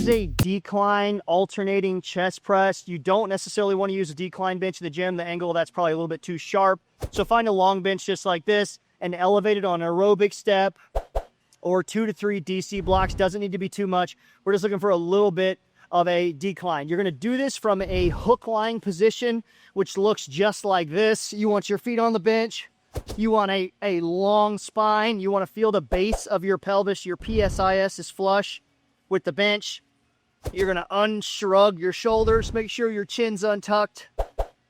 is a decline alternating chest press. You don't necessarily want to use a decline bench in the gym. The angle of that's probably a little bit too sharp. So find a long bench just like this and elevate it on an aerobic step or 2 to 3 DC blocks. Doesn't need to be too much. We're just looking for a little bit of a decline. You're going to do this from a hook lying position, which looks just like this. You want your feet on the bench. You want a long spine. You want to feel the base of your pelvis. Your PSIS is flush with the bench. You're going to unshrug your shoulders. Make sure your chin's untucked.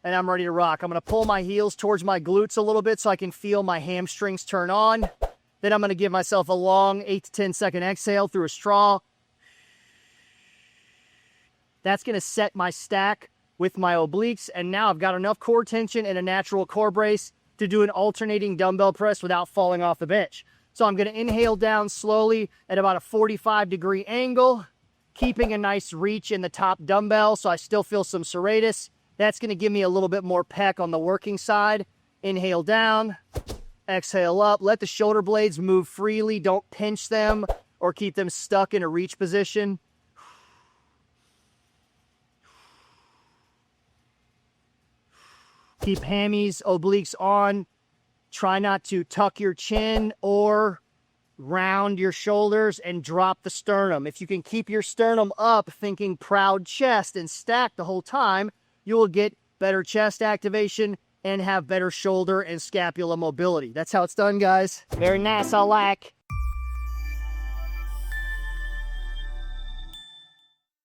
And I'm ready to rock. I'm going to pull my heels towards my glutes a little bit so I can feel my hamstrings turn on. Then I'm going to give myself a long 8 to 10 second exhale through a straw. That's going to set my stack with my obliques. And now I've got enough core tension and a natural core brace to do an alternating dumbbell press without falling off the bench. So I'm going to inhale down slowly at about a 45-degree angle, keeping a nice reach in the top dumbbell so I still feel some serratus. That's going to give me a little bit more pec on the working side. Inhale down, exhale up. Let the shoulder blades move freely. Don't pinch them or keep them stuck in a reach position. Keep hammies, obliques on. Try not to tuck your chin or round your shoulders and drop the sternum. If you can keep your sternum up, thinking proud chest and stack the whole time, you will get better chest activation and have better shoulder and scapula mobility. That's how it's done, guys. Very nice, I like.